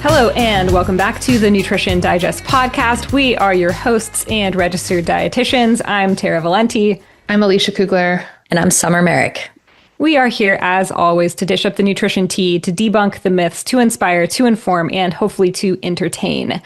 Hello and welcome back to the Nutrition Digest podcast. We are your hosts and registered dietitians. I'm Tara Valenti. I'm Alicia Kugler. And I'm Summer Merrick. We are here as always to dish up the nutrition tea, to debunk the myths, to inspire, to inform, and hopefully to entertain.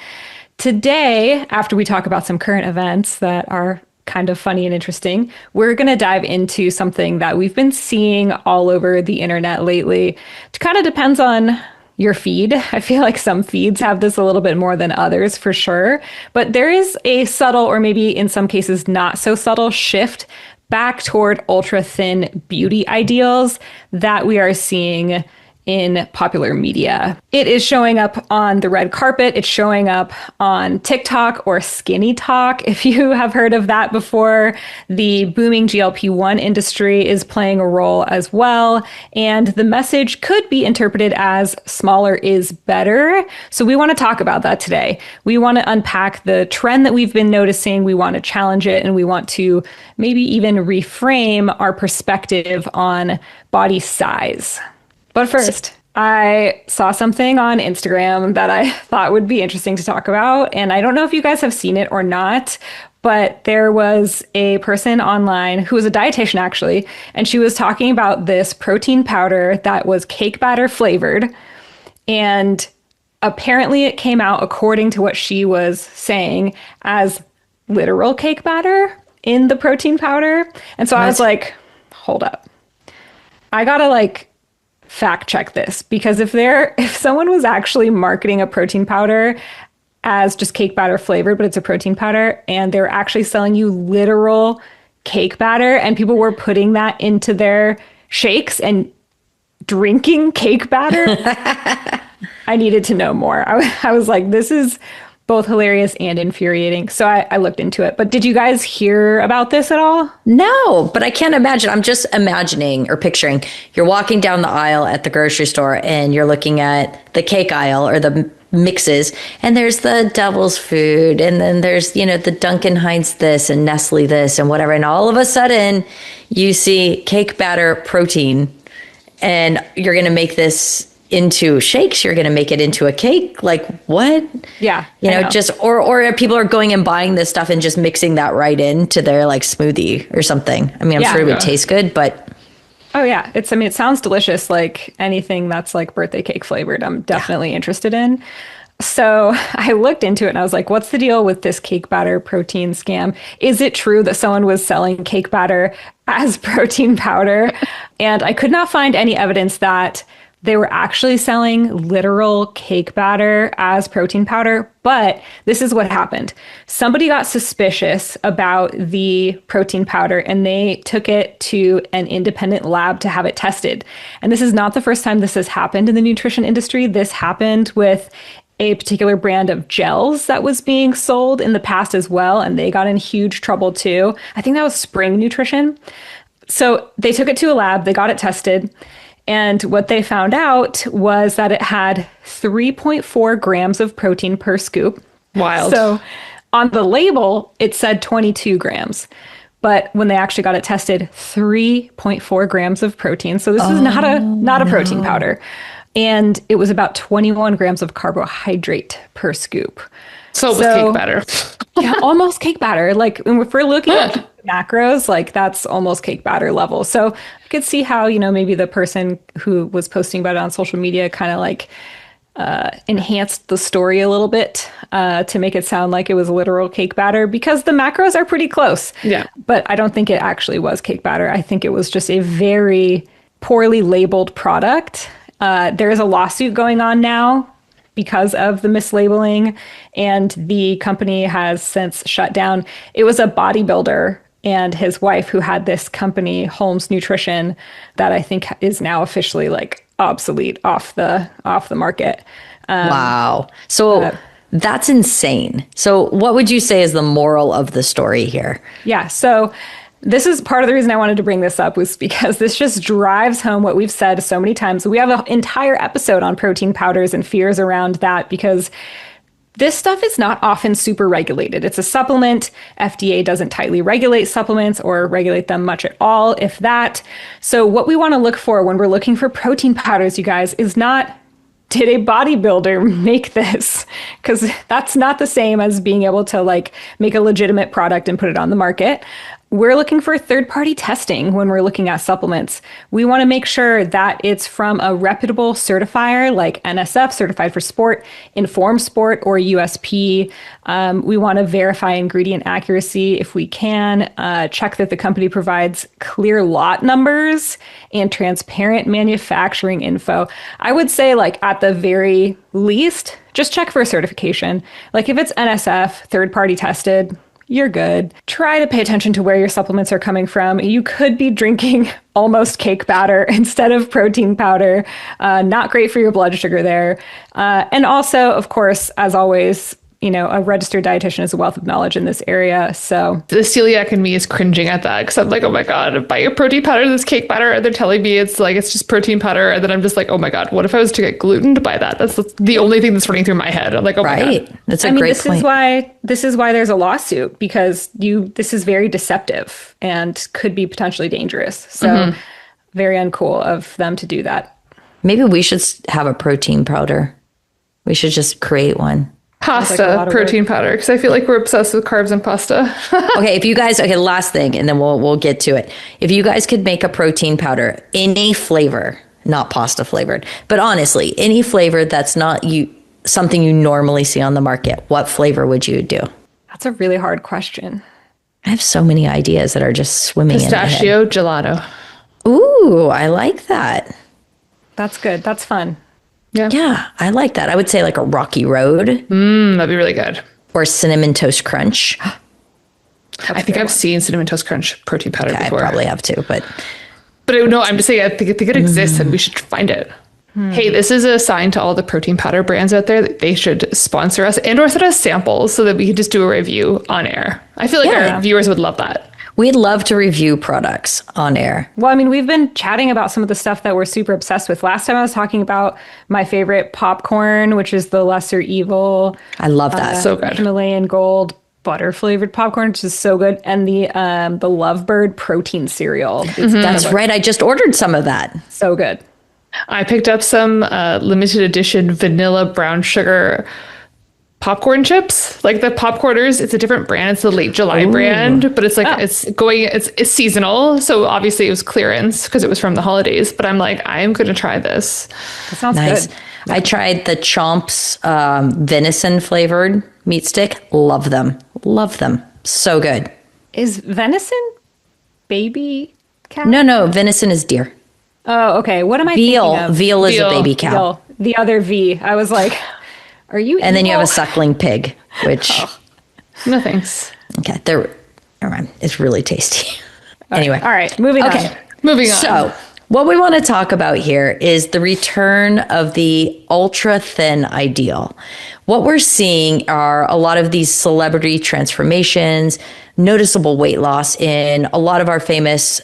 Today, after we talk about some current events that are kind of funny and interesting, we're going to dive into something that we've been seeing all over the internet lately. It kind of depends on your feed. I feel like some feeds have this a little bit more than others for sure, but there is a subtle, or maybe in some cases not so subtle, shift back toward ultra thin beauty ideals that we are seeing in popular media. It is showing up on the red carpet. It's showing up on TikTok or Skinny-Tok. If you have heard of that before, the booming GLP-1 industry is playing a role as well. And the message could be interpreted as smaller is better. So we want to talk about that today. We want to unpack the trend that we've been noticing. We want to challenge it, and we want to maybe even reframe our perspective on body size. But first, I saw something on Instagram that I thought would be interesting to talk about. And I don't know if you guys have seen it or not, but there was a person online who was a dietitian actually, and she was talking about this protein powder that was cake batter flavored. And apparently it came out, according to what she was saying, as literal cake batter in the protein powder. And so I was like, hold up. I gotta fact check this, because if someone was actually marketing a protein powder as just cake batter flavored, but it's a protein powder, and they're actually selling you literal cake batter, and people were putting that into their shakes and drinking cake batter, I needed to know more. I was like, this is both hilarious and infuriating. So I looked into it. But did you guys hear about this at all? No, but I can't imagine. I'm just imagining or picturing you're walking down the aisle at the grocery store and you're looking at the cake aisle or the mixes, and there's the Devil's Food, and then there's, the Duncan Heinz this and Nestle this and whatever. And all of a sudden you see cake batter protein, and you're going to make this into shakes, you're going to make it into a cake. Like what? Yeah. Just, or people are going and buying this stuff and just mixing that right into their smoothie or something. I mean, I'm sure it would taste good, but. Oh yeah. It sounds delicious. Like anything that's birthday cake flavored, I'm definitely interested in. So I looked into it and I was like, what's the deal with this cake batter protein scam? Is it true that someone was selling cake batter as protein powder? And I could not find any evidence that they were actually selling literal cake batter as protein powder, but this is what happened. Somebody got suspicious about the protein powder and they took it to an independent lab to have it tested. And this is not the first time this has happened in the nutrition industry. This happened with a particular brand of gels that was being sold in the past as well, and they got in huge trouble too. I think that was Spring Nutrition. So they took it to a lab, they got it tested, and what they found out was that it had 3.4 grams of protein per scoop. Wild. So on the label, it said 22 grams. But when they actually got it tested, 3.4 grams of protein. So this is not a protein powder. And it was about 21 grams of carbohydrate per scoop. So it was cake batter. Yeah, almost cake batter. If we're looking at macros, that's almost cake batter level. So I could see how, maybe the person who was posting about it on social media kind of enhanced the story a little bit to make it sound like it was literal cake batter, because the macros are pretty close. Yeah. But I don't think it actually was cake batter. I think it was just a very poorly labeled product. There is a lawsuit going on now because of the mislabeling, and the company has since shut down. It was a bodybuilder and his wife who had this company, Holmes Nutrition, that I think is now officially obsolete, off the market. Wow. So that's insane. So what would you say is the moral of the story here? Yeah. So this is part of the reason I wanted to bring this up, was because this just drives home what we've said so many times. We have an entire episode on protein powders and fears around that, because this stuff is not often super regulated. It's a supplement. FDA doesn't tightly regulate supplements or regulate them much at all, if that. So what we want to look for when we're looking for protein powders, you guys, is not did a bodybuilder make this? Because that's not the same as being able to like make a legitimate product and put it on the market. We're looking for third-party testing when we're looking at supplements. We want to make sure that it's from a reputable certifier like NSF, Certified for Sport, Inform Sport, or USP. We want to verify ingredient accuracy if we can, check that the company provides clear lot numbers and transparent manufacturing info. I would say, like, at the very least, just check for a certification. Like, if it's NSF, third-party tested, you're good. Try to pay attention to where your supplements are coming from. You could be drinking almost cake batter instead of protein powder. Not great for your blood sugar there. And also, of course, as always, you know, a registered dietitian is a wealth of knowledge in this area. So the celiac in me is cringing at that because I'm like, oh my God, buy a protein powder, this cake batter. And they're telling me it's just protein powder. And then I'm just like, oh my God, what if I was to get gluten to buy that? That's the only thing that's running through my head. I'm like, oh my God. That's a great point. This is why there's a lawsuit, because this is very deceptive and could be potentially dangerous. So very uncool of them to do that. Maybe we should have a protein powder. We should just create one. Pasta protein powder, because I feel like we're obsessed with carbs and pasta. Okay, last thing, and then we'll get to it. If you guys could make a protein powder, any flavor, not pasta flavored, but honestly, any flavor that's not something you normally see on the market, what flavor would you do? That's a really hard question. I have so many ideas that are just swimming in my head. Pistachio gelato. Ooh, I like that. That's good. That's fun. Yeah, I like that. I would say like a Rocky Road. That'd be really good. Or Cinnamon Toast Crunch. I think I've seen Cinnamon Toast Crunch protein powder before. I probably have too, but no, I'm just saying I think it exists and we should find it. Hey, this is a sign to all the protein powder brands out there that they should sponsor us and or send us samples so that we can just do a review on air. I feel like our viewers would love that. We'd love to review products on air. Well, I mean, we've been chatting about some of the stuff that we're super obsessed with. Last time I was talking about my favorite popcorn, which is the Lesser Evil. I love that. So good. Himalayan Gold butter flavored popcorn, which is so good. And the Lovebird protein cereal. That's right. I just ordered some of that. So good. I picked up some limited edition vanilla brown sugar popcorn chips, like the popcorners. It's a different brand. It's the Late July brand, but it's like it's seasonal. So obviously it was clearance because it was from the holidays. But I'm like, I am going to try this. That sounds nice. good. I tried the Chomps venison flavored meat stick. Love them. Love them. So good. Is venison baby cow? No. Venison is deer. Oh, okay. What am I thinking of? Veal is a baby cow. Veal. The other V. I was like, are you And then you have a suckling pig, which... No thanks. Okay, never mind. It's really tasty. Anyway. All right, moving on. Moving on. So, what we want to talk about here is the return of the ultra thin ideal. What we're seeing are a lot of these celebrity transformations, noticeable weight loss in a lot of our famous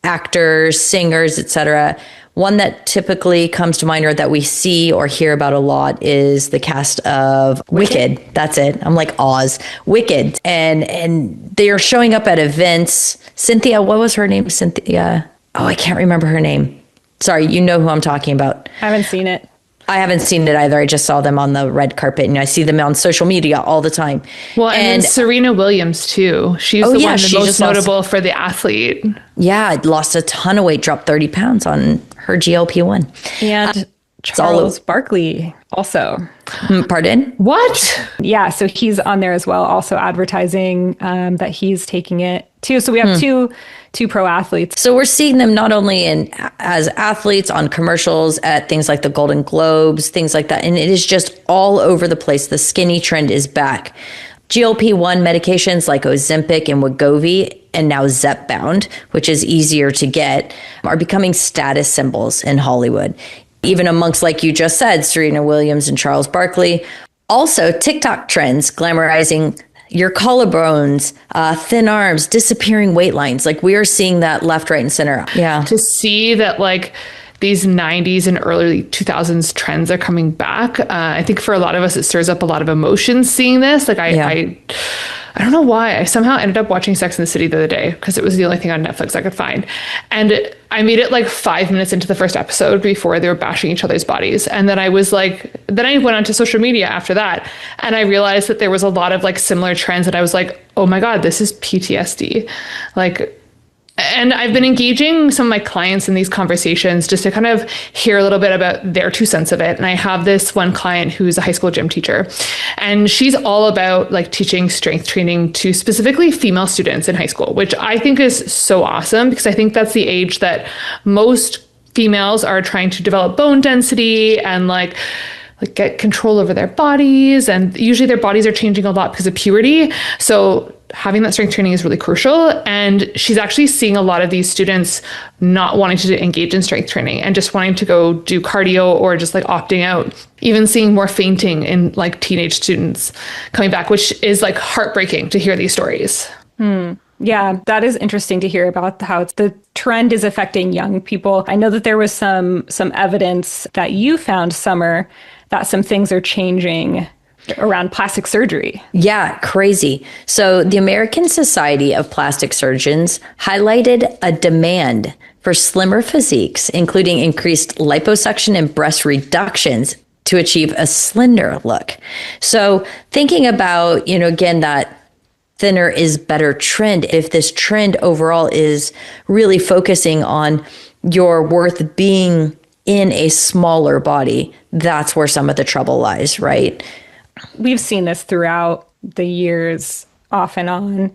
actors, singers, etc. One that typically comes to mind or that we see or hear about a lot is the cast of Wicked. That's it. I'm like Oz. Wicked. And they are showing up at events. Cynthia, what was her name? Cynthia. Oh, I can't remember her name. Sorry, you know who I'm talking about. I haven't seen it. I haven't seen it either. I just saw them on the red carpet and I see them on social media all the time. Well, and Serena Williams too. She's the one that's most notable for the athlete. Yeah, lost a ton of weight, dropped 30 pounds on her GLP-1. And Charles Barkley also. Pardon? What? Yeah, so he's on there as well, also advertising that he's taking it too. So we have two pro athletes. So we're seeing them not only as athletes on commercials at things like the Golden Globes, things like that. And it is just all over the place. The skinny trend is back. GLP-1 medications like Ozempic and Wegovy, and now Zepbound, which is easier to get, are becoming status symbols in Hollywood. Even amongst, like you just said, Serena Williams and Charles Barkley. Also, TikTok trends glamorizing your collarbones, thin arms, disappearing weight lines. Like we are seeing that left, right, and center. Yeah. To see that like these 90s and early 2000s trends are coming back. I think for a lot of us, it stirs up a lot of emotions seeing this. Like I I don't know why. I somehow ended up watching Sex and the City the other day because it was the only thing on Netflix I could find. And I made it like 5 minutes into the first episode before they were bashing each other's bodies. And then I was like, then I went onto social media after that. And I realized that there was a lot of like similar trends that I was like, oh my God, this is PTSD. Like, and I've been engaging some of my clients in these conversations just to kind of hear a little bit about their 2 cents of it. And I have this one client who's a high school gym teacher, and she's all about like teaching strength training to specifically female students in high school, which I think is so awesome because I think that's the age that most females are trying to develop bone density and like get control over their bodies. And usually their bodies are changing a lot because of puberty. So having that strength training is really crucial. And she's actually seeing a lot of these students not wanting to engage in strength training and just wanting to go do cardio or just like opting out, even seeing more fainting in like teenage students coming back, which is like heartbreaking to hear these stories. Yeah, that is interesting to hear about how the trend is affecting young people. I know that there was some evidence that you found, Summer, that some things are changing around plastic surgery. Yeah, crazy. So the American Society of Plastic Surgeons highlighted a demand for slimmer physiques, including increased liposuction and breast reductions to achieve a slender look. So thinking about, again, that thinner is better trend, if this trend overall is really focusing on your worth being in a smaller body, that's where some of the trouble lies, right? We've seen this throughout the years, off and on,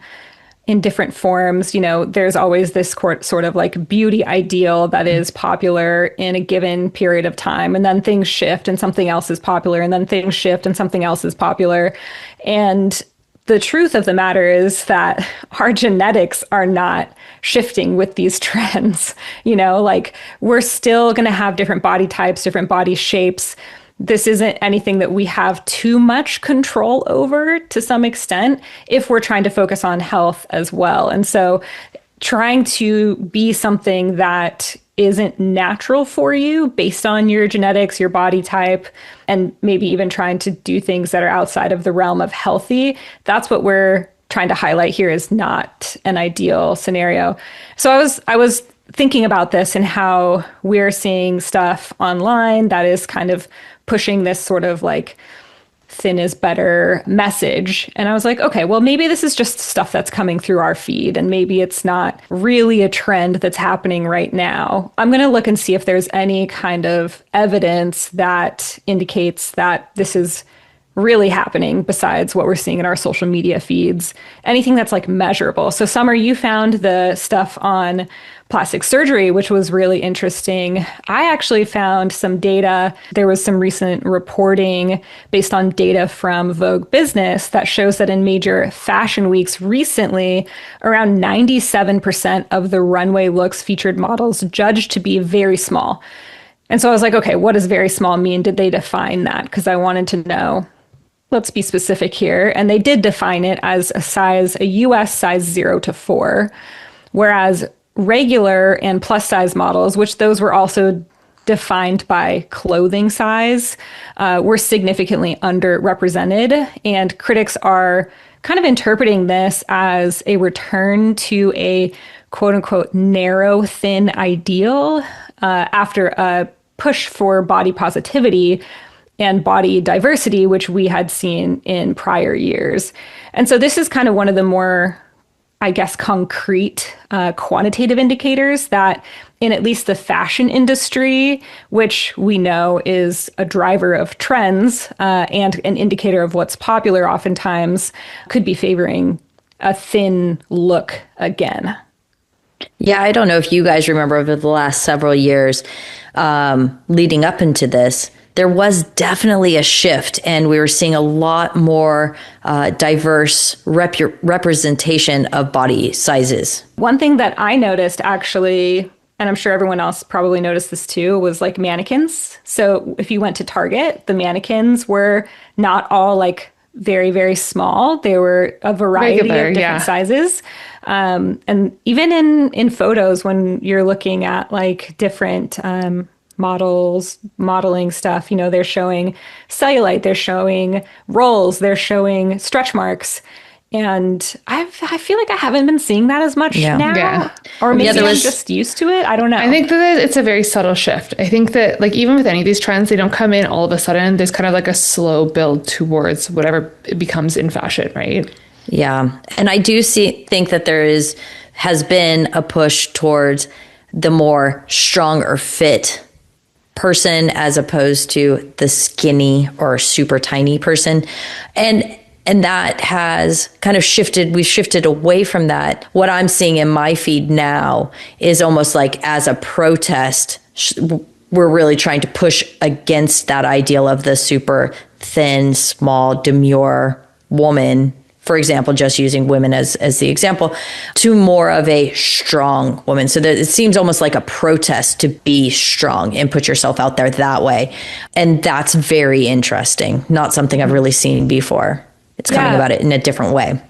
in different forms. There's always this sort of like beauty ideal that is popular in a given period of time. And then things shift and something else is popular. And then things shift and something else is popular. And the truth of the matter is that our genetics are not shifting with these trends. Like we're still going to have different body types, different body shapes. This isn't anything that we have too much control over to some extent if we're trying to focus on health as well. And so trying to be something that isn't natural for you based on your genetics, your body type, and maybe even trying to do things that are outside of the realm of healthy, that's what we're trying to highlight here is not an ideal scenario. So I was thinking about this and how we're seeing stuff online that is kind of pushing this sort of like thin is better message. And I was like, okay, well, maybe this is just stuff that's coming through our feed and maybe it's not really a trend that's happening right now. I'm going to look and see if there's any kind of evidence that indicates that this is really happening besides what we're seeing in our social media feeds, anything that's like measurable. So Summer, you found the stuff on plastic surgery, which was really interesting. I actually found some data. There was some recent reporting based on data from Vogue Business that shows that in major fashion weeks recently, around 97% of the runway looks featured models judged to be very small. And so I was like, okay, what does very small mean? Did they define that? Because I wanted to know. Let's be specific here. And they did define it as a US size 0 to 4, whereas regular and plus size models, which those were also defined by clothing size, were significantly underrepresented. And critics are kind of interpreting this as a return to a quote unquote narrow, thin ideal after a push for body positivity and body diversity, which we had seen in prior years. And so this is kind of one of the more, I guess, concrete quantitative indicators that in at least the fashion industry, which we know is a driver of trends and an indicator of what's popular oftentimes, could be favoring a thin look again. Yeah, I don't know if you guys remember over the last several years leading up into this, there was definitely a shift and we were seeing a lot more diverse representation of body sizes. One thing that I noticed actually, and I'm sure everyone else probably noticed this too, was like mannequins. So if you went to Target, the mannequins were not all like very, very small. They were a variety of different sizes. And even in photos, when you're looking at like different modeling stuff, they're showing cellulite, they're showing rolls, they're showing stretch marks. And I feel like I haven't been seeing that as much Yeah. now. Yeah. Or maybe there I'm was- just used to it. I don't know. I think that it's a very subtle shift. I think that like even with any of these trends, they don't come in all of a sudden. There's kind of like a slow build towards whatever it becomes in fashion, right? Yeah. And I do think that has been a push towards the more strong or fit person as opposed to the skinny or super tiny person. And that has kind of shifted. We've shifted away from that. What I'm seeing in my feed now is almost like as a protest, we're really trying to push against that ideal of the super thin, small, demure woman. For example, just using women as the example, to more of a strong woman. So that it seems almost like a protest to be strong and put yourself out there that way. And that's very interesting. Not something I've really seen before. It's coming about it in a different way.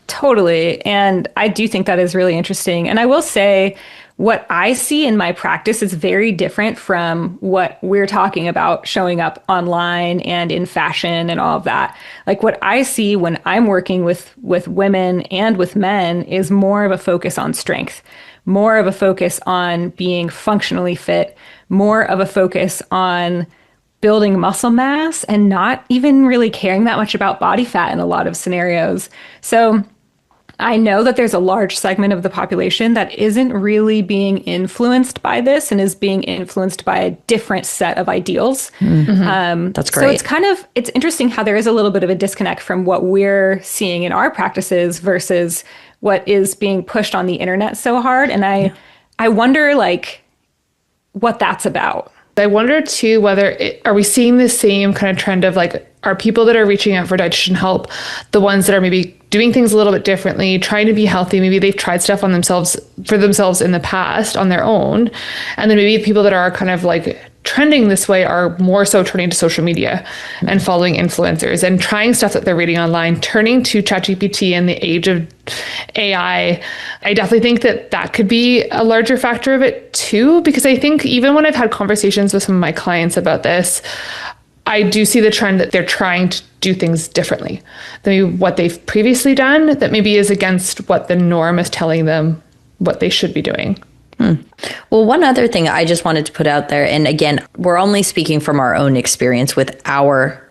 Totally. And I do think that is really interesting. And I will say, what I see in my practice is very different from what we're talking about showing up online and in fashion and all of that. Like what I see when I'm working with women and with men is more of a focus on strength, more of a focus on being functionally fit, more of a focus on building muscle mass and not even really caring that much about body fat in a lot of scenarios. So I know that there's a large segment of the population that isn't really being influenced by this and is being influenced by a different set of ideals. That's great. So it's interesting how there is a little bit of a disconnect from what we're seeing in our practices versus what is being pushed on the internet so hard. And I wonder like what that's about. I wonder too whether are we seeing the same kind of trend of like are people that are reaching out for dietitian help the ones that are maybe doing things a little bit differently, trying to be healthy, maybe they've tried stuff on themselves in the past on their own, and then maybe people that are kind of like trending this way are more so turning to social media and following influencers and trying stuff that they're reading online, turning to ChatGPT in the age of AI. I definitely think that could be a larger factor of it too, because I think even when I've had conversations with some of my clients about this, I do see the trend that they're trying to do things differently than maybe what they've previously done that maybe is against what the norm is telling them what they should be doing. Well, one other thing I just wanted to put out there, and again, we're only speaking from our own experience with our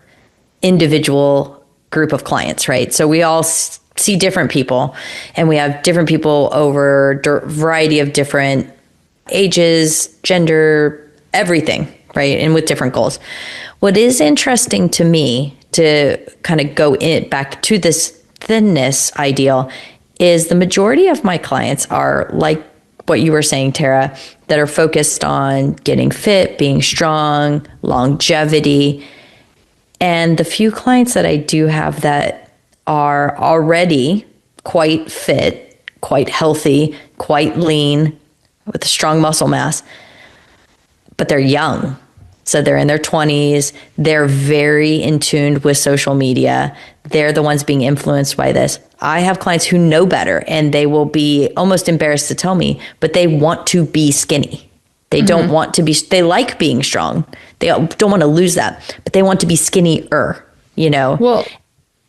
individual group of clients, right? So we all see different people, and we have different people over a variety of different ages, gender, everything, right? And with different goals. What is interesting to me to kind of go back to this thinness ideal is the majority of my clients are like what you were saying, Tara, that are focused on getting fit, being strong, longevity. And the few clients that I do have that are already quite fit, quite healthy, quite lean, with a strong muscle mass, but they're young. So they're in their 20s. They're very in tune with social media. They're the ones being influenced by this. I have clients who know better and they will be almost embarrassed to tell me, but they want to be skinny. They don't want to be, they like being strong. They don't want to lose that, but they want to be skinnier, you know? Well,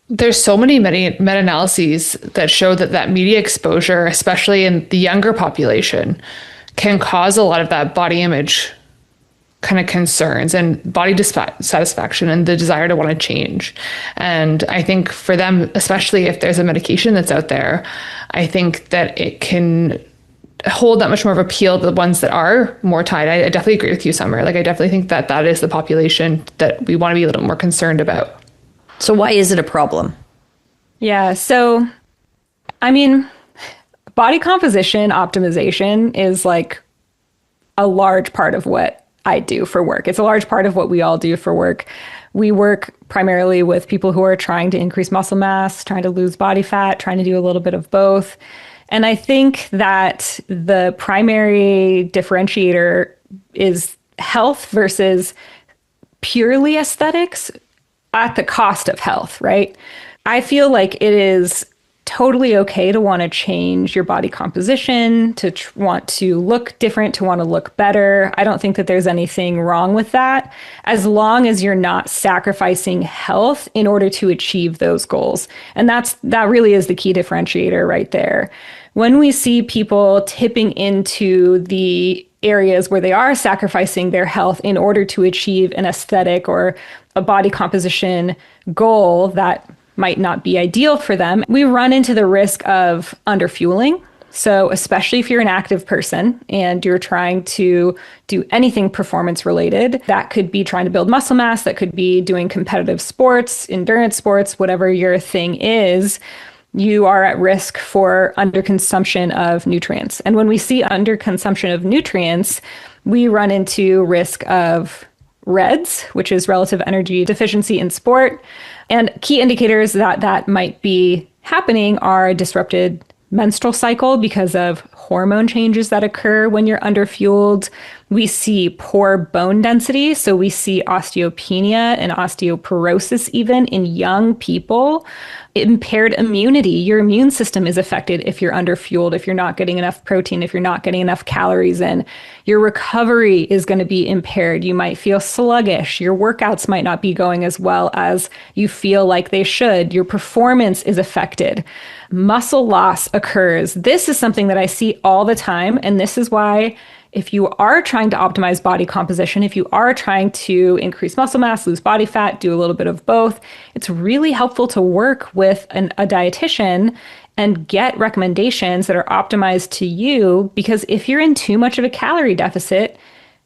there's so many meta-analyses that show that media exposure, especially in the younger population, can cause a lot of that body image kind of concerns and body dissatisfaction and the desire to want to change. And I think for them, especially if there's a medication that's out there, I think that it can hold that much more of appeal to the ones that are more tied. I definitely agree with you, Summer. Like, I definitely think that is the population that we want to be a little more concerned about. So why is it a problem? Yeah. So, I mean, body composition optimization is like a large part of what I do for work. It's a large part of what we all do for work. We work primarily with people who are trying to increase muscle mass, trying to lose body fat, trying to do a little bit of both. And I think that the primary differentiator is health versus purely aesthetics at the cost of health, right? I feel like it is totally okay to want to change your body composition, to want to look different, to want to look better. I don't think that there's anything wrong with that, as long as you're not sacrificing health in order to achieve those goals. And that really is the key differentiator right there. When we see people tipping into the areas where they are sacrificing their health in order to achieve an aesthetic or a body composition goal that might not be ideal for them, we run into the risk of underfueling. So especially if you're an active person and you're trying to do anything performance related, that could be trying to build muscle mass, that could be doing competitive sports, endurance sports, whatever your thing is, you are at risk for underconsumption of nutrients. And when we see underconsumption of nutrients, we run into risk of REDS, which is relative energy deficiency in sport. And key indicators that that might be happening are a disrupted menstrual cycle because of hormone changes that occur when you're underfueled. We see poor bone density. So we see osteopenia and osteoporosis even in young people. Impaired immunity. Your immune system is affected if you're underfueled, if you're not getting enough protein, if you're not getting enough calories in. Your recovery is going to be impaired. You might feel sluggish. Your workouts might not be going as well as you feel like they should. Your performance is affected. Muscle loss occurs. This is something that I see all the time. And this is why if you are trying to optimize body composition, if you are trying to increase muscle mass, lose body fat, do a little bit of both, it's really helpful to work with a dietitian and get recommendations that are optimized to you. Because if you're in too much of a calorie deficit,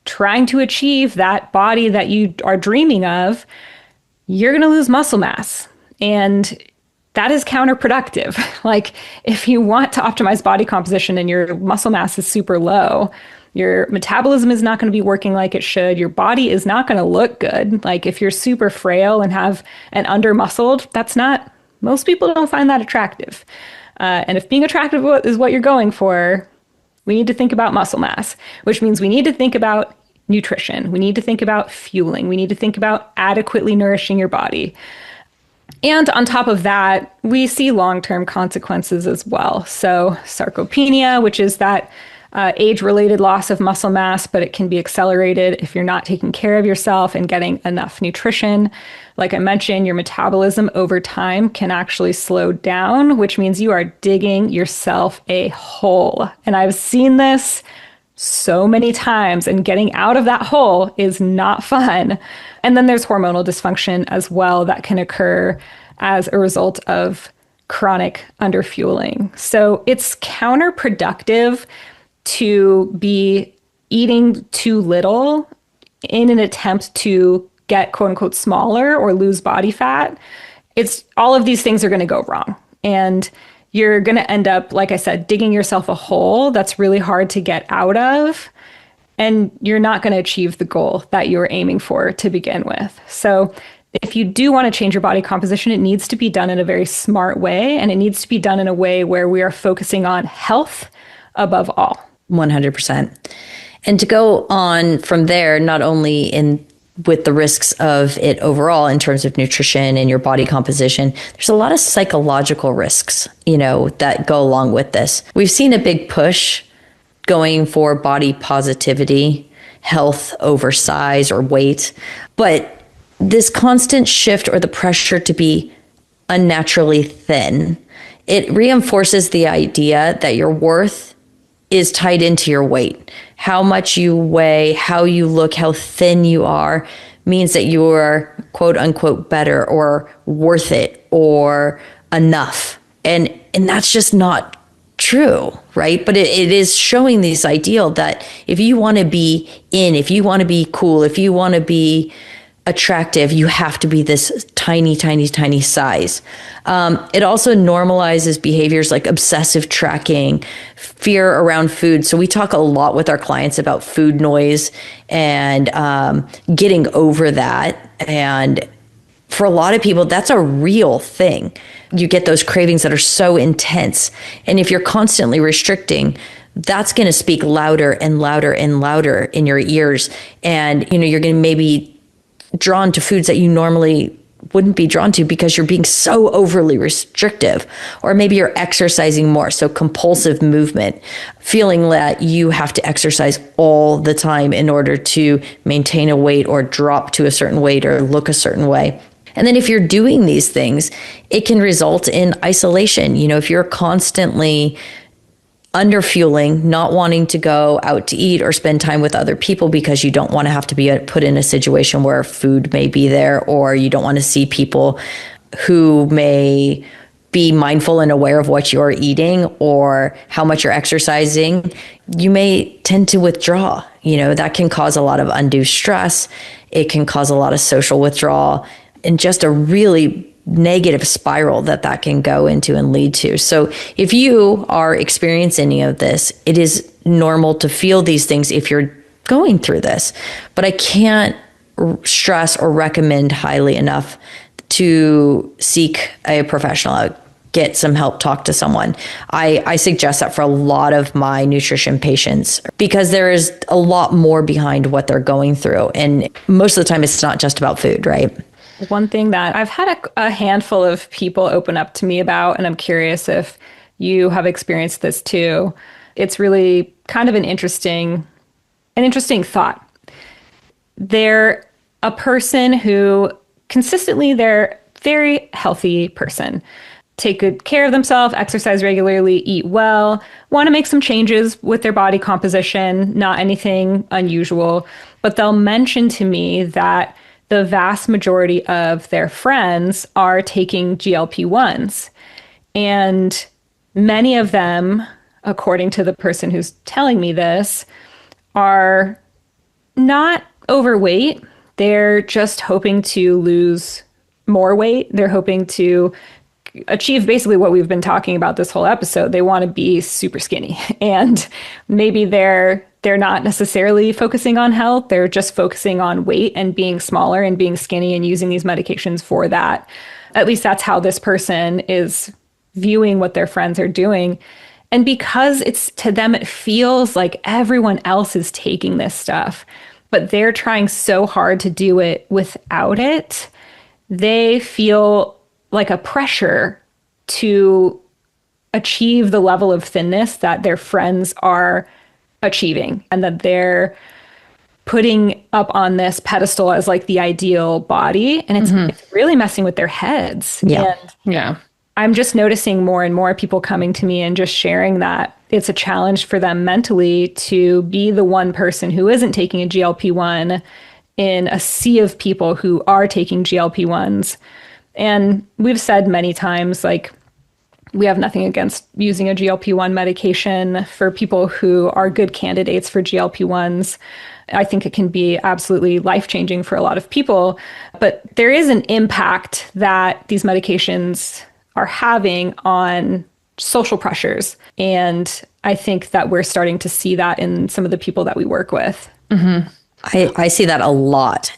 trying to achieve that body that you are dreaming of, you're going to lose muscle mass. And that is counterproductive. Like if you want to optimize body composition and your muscle mass is super low, your metabolism is not going to be working like it should. Your body is not going to look good. Like if you're super frail and have an under-muscled, most people don't find that attractive. And if being attractive is what you're going for, we need to think about muscle mass, which means we need to think about nutrition. We need to think about fueling. We need to think about adequately nourishing your body. And on top of that, we see long-term consequences as well. So sarcopenia, which is that age-related loss of muscle mass, but it can be accelerated if you're not taking care of yourself and getting enough nutrition. Like I mentioned, your metabolism over time can actually slow down, which means you are digging yourself a hole. And I've seen this so many times, and getting out of that hole is not fun. And then there's hormonal dysfunction as well that can occur as a result of chronic underfueling. So it's counterproductive to be eating too little in an attempt to get quote unquote smaller or lose body fat. It's all of these things are going to go wrong. And you're going to end up, like I said, digging yourself a hole that's really hard to get out of. And you're not going to achieve the goal that you were aiming for to begin with. So if you do want to change your body composition, it needs to be done in a very smart way. And it needs to be done in a way where we are focusing on health above all. 100%. And to go on from there, not only with the risks of it overall in terms of nutrition and your body composition, there's a lot of psychological risks, that go along with this. We've seen a big push going for body positivity, health over size or weight, but this constant shift or the pressure to be unnaturally thin, it reinforces the idea that your worth is tied into your weight. How much you weigh, how you look, how thin you are means that you are quote unquote better or worth it or enough. And that's just not true, right? But it is showing this ideal that if you want to be if you want to be cool, if you want to be attractive, you have to be this tiny, tiny, tiny size. It also normalizes behaviors like obsessive tracking, fear around food. So we talk a lot with our clients about food noise and getting over that. And for a lot of people, that's a real thing. You get those cravings that are so intense. And if you're constantly restricting, that's going to speak louder and louder and louder in your ears. And, you're going to maybe drawn to foods that you normally wouldn't be drawn to because you're being so overly restrictive. Or maybe you're exercising more, so compulsive movement, feeling that you have to exercise all the time in order to maintain a weight or drop to a certain weight or look a certain way. And then if you're doing these things, it can result in isolation. If you're constantly underfueling, not wanting to go out to eat or spend time with other people because you don't want to have to be put in a situation where food may be there, or you don't want to see people who may be mindful and aware of what you're eating or how much you're exercising, you may tend to withdraw. That can cause a lot of undue stress. It can cause a lot of social withdrawal and just a really negative spiral that can go into and lead to. So if you are experiencing any of this, it is normal to feel these things if you're going through this. But I can't stress or recommend highly enough to seek a professional out, get some help, talk to someone. I suggest that for a lot of my nutrition patients because there is a lot more behind what they're going through. And most of the time, it's not just about food, right? One thing that I've had a handful of people open up to me about, and I'm curious if you have experienced this too. It's really kind of an interesting thought. They're a person who consistently, they're a very healthy person, take good care of themselves, exercise regularly, eat well, want to make some changes with their body composition, not anything unusual, but they'll mention to me that the vast majority of their friends are taking GLP-1s. And many of them, according to the person who's telling me this, are not overweight. They're just hoping to lose more weight. They're hoping to achieve basically what we've been talking about this whole episode. They want to be super skinny. And maybe they're not necessarily focusing on health. They're just focusing on weight and being smaller and being skinny and using these medications for that. At least that's how this person is viewing what their friends are doing. And because it's to them, it feels like everyone else is taking this stuff, but they're trying so hard to do it without it. They feel like a pressure to achieve the level of thinness that their friends are achieving, and that they're putting up on this pedestal as like the ideal body. And it's really messing with their heads. Yeah. And I'm just noticing more and more people coming to me and just sharing that it's a challenge for them mentally to be the one person who isn't taking a GLP-1 in a sea of people who are taking GLP-1s. And we've said many times, like, we have nothing against using a GLP-1 medication for people who are good candidates for GLP-1s. I think it can be absolutely life-changing for a lot of people. But there is an impact that these medications are having on social pressures. And I think that we're starting to see that in some of the people that we work with. Mm-hmm. I see that a lot.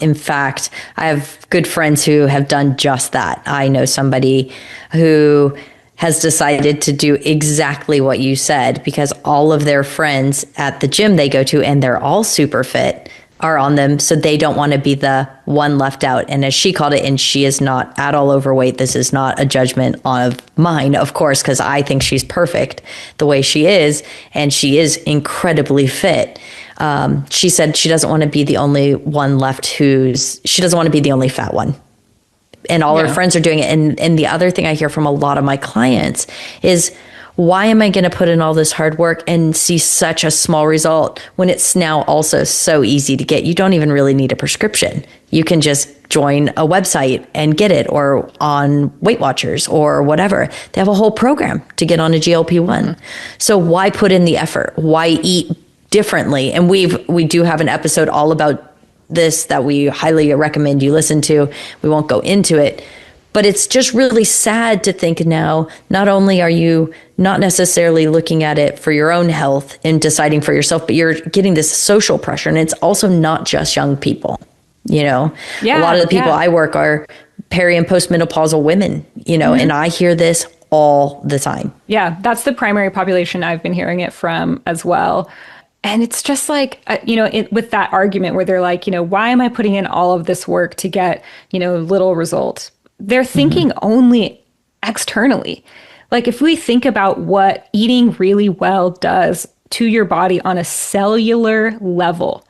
In fact, I have good friends who have done just that. I know somebody who has decided to do exactly what you said because all of their friends at the gym they go to, and they're all super fit, are on them. So they don't want to be the one left out. And as she called it, and she is not at all overweight. This is not a judgment of mine, of course, because I think she's perfect the way she is. And she is incredibly fit. She said she doesn't want to be the only one left she doesn't want to be the only fat one. And all her friends are doing it. And the other thing I hear from a lot of my clients is, why am I going to put in all this hard work and see such a small result when it's now also so easy to get? You don't even really need a prescription. You can just join a website and get it, or on Weight Watchers or whatever. They have a whole program to get on a GLP-1. So why put in the effort? Why eat differently? And we do have an episode all about this that we highly recommend you listen to. We won't go into it, but it's just really sad to think now, not only are you not necessarily looking at it for your own health and deciding for yourself, but you're getting this social pressure. And it's also not just young people, a lot of the people I work are peri and postmenopausal women, and I hear this all the time. Yeah, that's the primary population I've been hearing it from as well. And it's just like, with that argument where they're like, why am I putting in all of this work to get, little result? They're thinking only externally. Like if we think about what eating really well does to your body on a cellular level,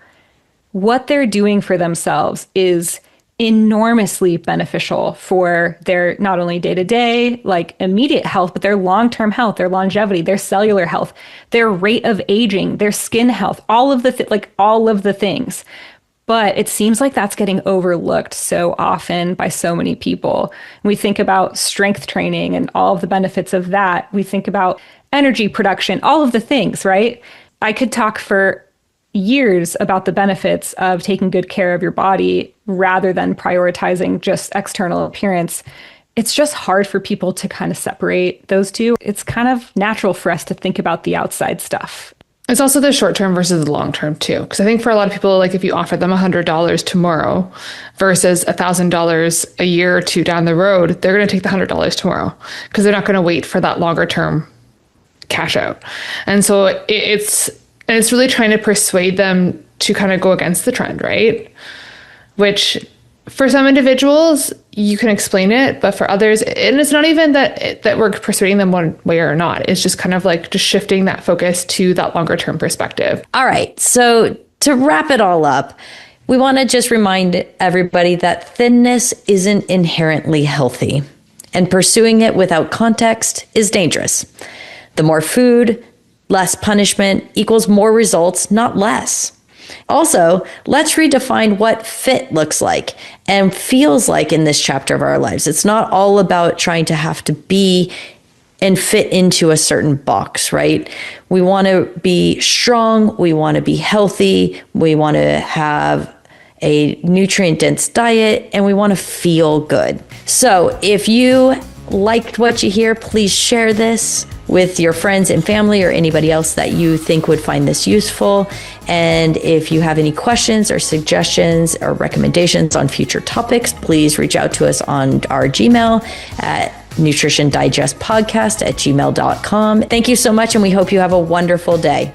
what they're doing for themselves is enormously beneficial for their not only day-to-day, like immediate health, but their long-term health, their longevity, their cellular health, their rate of aging, their skin health, all of the things. But it seems like that's getting overlooked so often by so many people. We think about strength training and all of the benefits of that. We think about energy production, all of the things, right? I could talk for years about the benefits of taking good care of your body rather than prioritizing just external appearance. It's just hard for people to kind of separate those two. It's kind of natural for us to think about the outside stuff. It's also the short term versus the long term too. Because I think for a lot of people, like if you offer them $100 tomorrow versus $1,000 a year or two down the road, they're going to take the $100 tomorrow because they're not going to wait for that longer term cash out. And so it's really trying to persuade them to kind of go against the trend, right? Which for some individuals, you can explain it, but for others, and it's not even that we're persuading them one way or not. It's just kind of like just shifting that focus to that longer term perspective. All right. So to wrap it all up, we want to just remind everybody that thinness isn't inherently healthy, and pursuing it without context is dangerous. The more food, less punishment equals more results, not less. Also, let's redefine what fit looks like and feels like in this chapter of our lives. It's not all about trying to have to be and fit into a certain box, right? We want to be strong. We want to be healthy. We want to have a nutrient-dense diet, and we want to feel good. So if you liked what you hear, please share this with your friends and family or anybody else that you think would find this useful. And if you have any questions or suggestions or recommendations on future topics, please reach out to us on our Gmail at nutritiondigestpodcast@gmail.com. Thank you so much, and we hope you have a wonderful day.